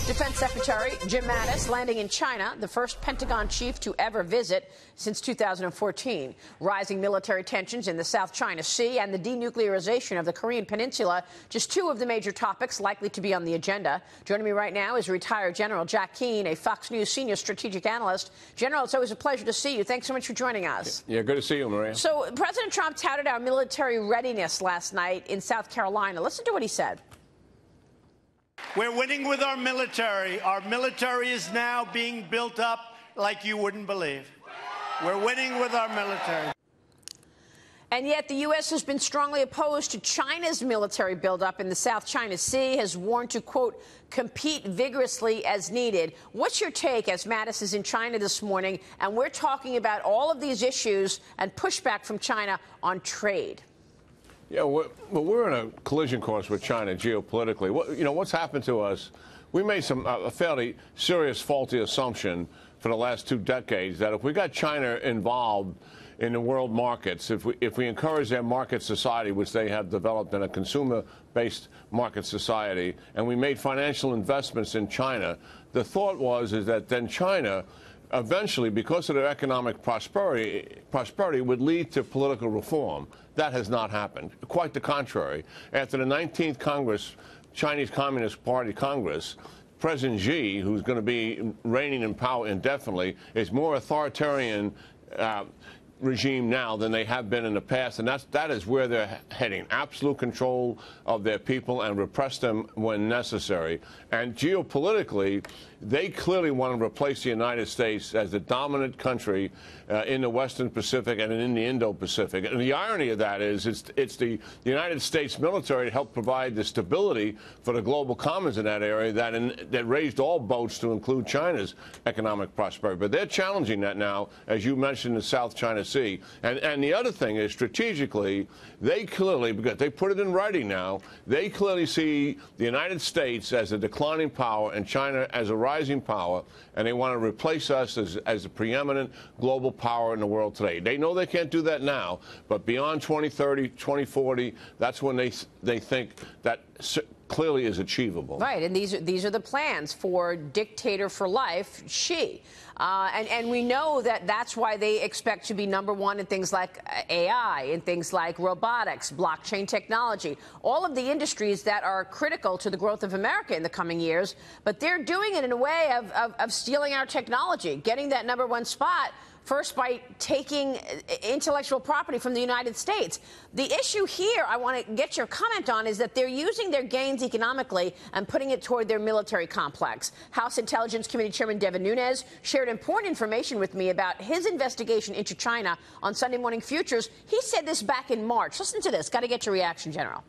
Defense Secretary Jim Mattis landing in China, the first Pentagon chief to ever visit since 2014. Rising military tensions in the South China Sea and the denuclearization of the Korean Peninsula, just two of the major topics likely to be on the agenda. Joining me right now is retired General Jack Keane, a Fox News senior strategic analyst. General, it's always a pleasure to see you. Thanks so much for joining us. Yeah, good to see you, Maria. So President Trump touted our military readiness last night in South Carolina. Listen to what he said. We're winning with our military. Our military is now being built up like you wouldn't believe. We're winning with our military. And yet the U.S. has been strongly opposed to China's military buildup in the South China Sea, has warned to, quote, compete vigorously as needed. What's your take as Mattis is in China this morning, and we're talking about all of these issues and pushback from China on trade? Yeah, we're in a collision course with China geopolitically. What's happened to us? We made a fairly serious faulty assumption for the last 2 decades that if we got China involved in the world markets, if we encourage their market society, which they have developed in a consumer-based market society, and we made financial investments in China, the thought is that then China eventually, because of their economic prosperity would lead to political reform. That has not happened. Quite the contrary. After the 19th Congress, Chinese Communist Party Congress, President Xi, who's going to be reigning in power indefinitely, is more authoritarian regime now than they have been in the past, and that is where they're heading. Absolute control of their people and repress them when necessary. And geopolitically, they clearly want to replace the United States as the dominant country in the Western Pacific and in the Indo-Pacific. And the irony of that is it's the United States military that helped provide the stability for the global commons in that area that raised all boats to include China's economic prosperity. But they're challenging that now, as you mentioned, the South China Sea. And the other thing is, strategically, they clearly, because they put it in writing now, they clearly see the United States as a declining power and China as a rising power, and they want to replace us as a preeminent global power in the world today. They know they can't do that now, but beyond 2030, 2040, that's when they think that clearly is achievable. Right, and these are the plans for dictator for life, Xi. And we know that that's why they expect to be #1 in things like AI, in things like robotics, blockchain technology, all of the industries that are critical to the growth of America in the coming years. But they're doing it in a way of stealing our technology, getting that #1 spot. First, by taking intellectual property from the United States. The issue here I want to get your comment on is that they're using their gains economically and putting it toward their military complex. House Intelligence Committee Chairman Devin Nunes shared important information with me about his investigation into China on Sunday Morning Futures. He said this back in March. Listen to this. Got to get your reaction, General.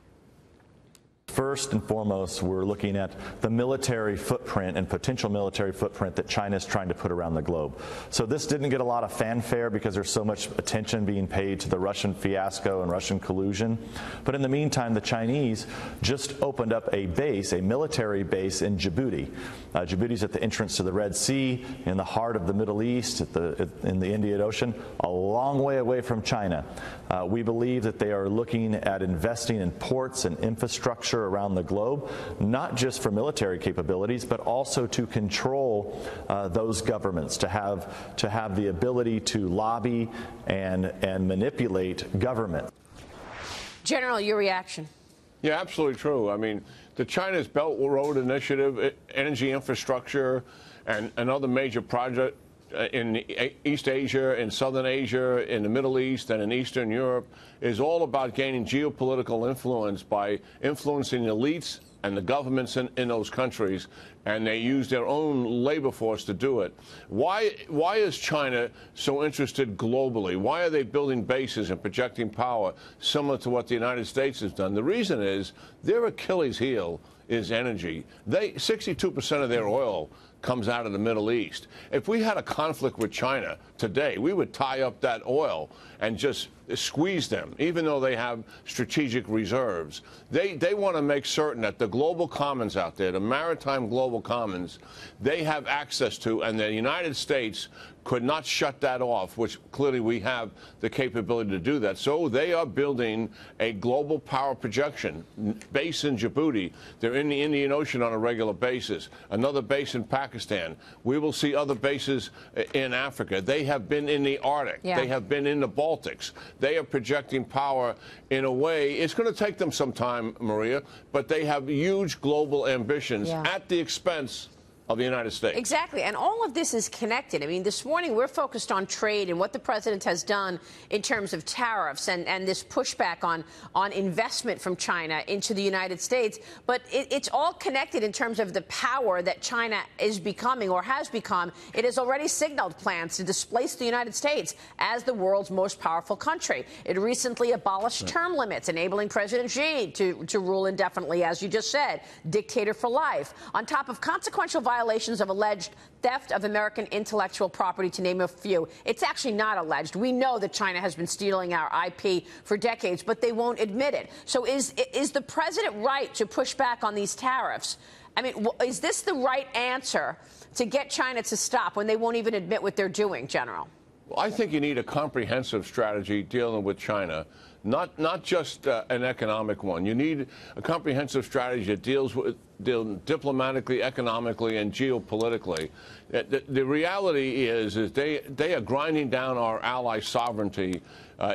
First and foremost, we're looking at the military footprint and potential military footprint that China is trying to put around the globe. So this didn't get a lot of fanfare because there's so much attention being paid to the Russian fiasco and Russian collusion. But in the meantime, the Chinese just opened up a base, a military base in Djibouti. Djibouti's at the entrance to the Red Sea, in the heart of the Middle East, in the Indian Ocean, a long way away from China. We believe that they are looking at investing in ports and infrastructure around the globe, not just for military capabilities, but also to control those governments, to have the ability to lobby and manipulate government. General, your reaction? Yeah, absolutely true. I mean, the China's Belt and Road Initiative, energy infrastructure, and other major projects in East Asia, in Southern Asia, in the Middle East, and in Eastern Europe is all about gaining geopolitical influence by influencing the elites and the governments in those countries, and they use their own labor force to do it. Why is China so interested globally? Why are they building bases and projecting power similar to what the United States has done? The reason is their Achilles heel is energy. 62% of their oil comes out of the Middle East. If we had a conflict with China today, we would tie up that oil and just squeeze them, even though they have strategic reserves. They want to make certain that the global commons out there, the maritime global commons, they have access to, and the United States could not shut that off, which clearly we have the capability to do that. So they are building a global power projection base in Djibouti. They're in the Indian Ocean on a regular basis. Another base in Pakistan. We will see other bases in Africa. They have been in the Arctic. Yeah. They have been in the Baltics. They are projecting power in a way. It's going to take them some time, Maria, but they have huge global ambitions at the expense of the United States. Exactly. And all of this is connected. I mean, this morning we're focused on trade and what the president has done in terms of tariffs and this pushback on investment from China into the United States. But it's all connected in terms of the power that China is becoming or has become. It has already signaled plans to displace the United States as the world's most powerful country. It recently abolished term limits, enabling President Xi to rule indefinitely, as you just said, dictator for life, on top of consequential violations of alleged theft of American intellectual property, to name a few. It's actually not alleged. We know that China has been stealing our IP for decades, but they won't admit it. So is the president right to push back on these tariffs? I mean, is this the right answer to get China to stop when they won't even admit what they're doing, General? Well, I think you need a comprehensive strategy dealing with China, not just an economic one. You need a comprehensive strategy that deals diplomatically, economically, and geopolitically. The reality is they are grinding down our ally sovereignty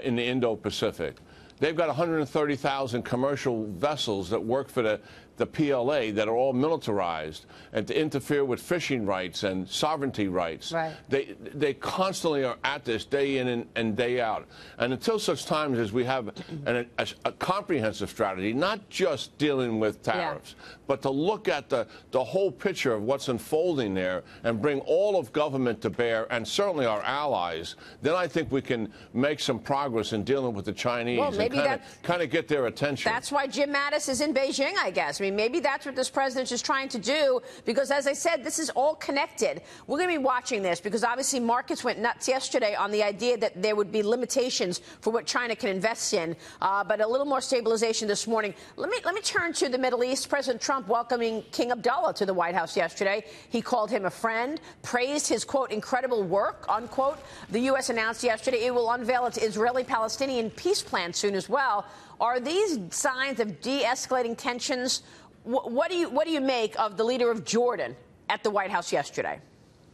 in the Indo-Pacific. They've got 130,000 commercial vessels that work for the PLA that are all militarized and to interfere with fishing rights and sovereignty rights. Right. They constantly are at this day in and day out. And until such times as we have a comprehensive strategy, not just dealing with tariffs, but to look at the whole picture of what's unfolding there and bring all of government to bear, and certainly our allies, then I think we can make some progress in dealing with the Chinese and kind of get their attention. That's why Jim Mattis is in Beijing, I guess. I mean, maybe that's what this president is trying to do, because, as I said, this is all connected. We're going to be watching this because, obviously, markets went nuts yesterday on the idea that there would be limitations for what China can invest in, but a little more stabilization this morning. Let me turn to the Middle East. President Trump welcoming King Abdullah to the White House yesterday. He called him a friend, praised his, quote, incredible work, unquote. The U.S. announced yesterday it will unveil its Israeli-Palestinian peace plan soon as well. Are these signs of de-escalating tensions? What do you make of the leader of Jordan at the White House yesterday?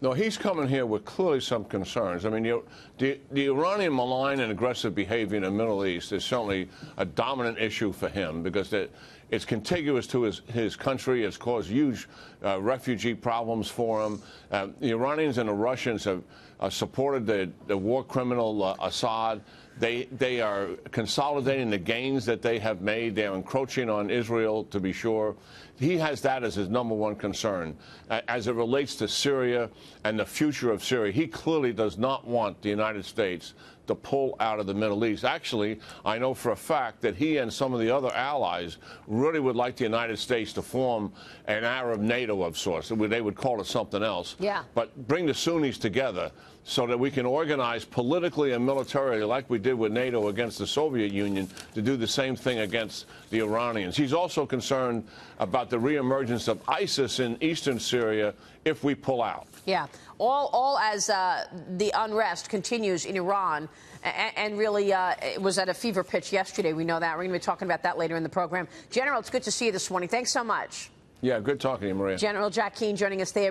No, he's coming here with clearly some concerns. I mean, the Iranian malign and aggressive behavior in the Middle East is certainly a dominant issue for him because it's contiguous to his country. It's caused huge refugee problems for him. The Iranians and the Russians have supported the war criminal Assad. They are consolidating the gains that they have made. They're encroaching on Israel, to be sure. He has that as his number one concern. As it relates to Syria and the future of Syria, he clearly does not want the United States to pull out of the Middle East. Actually, I know for a fact that he and some of the other allies really would like the United States to form an Arab NATO of sorts. They would call it something else. Yeah. But bring the Sunnis together so that we can organize politically and militarily, like we did with NATO against the Soviet Union, to do the same thing against the Iranians. He's also concerned about the reemergence of ISIS in eastern Syria if we pull out. Yeah, all as the unrest continues in Iran, and really it was at a fever pitch yesterday. We know that. We're going to be talking about that later in the program. General, it's good to see you this morning. Thanks so much. Yeah, good talking to you, Maria. General Jack Keane joining us there.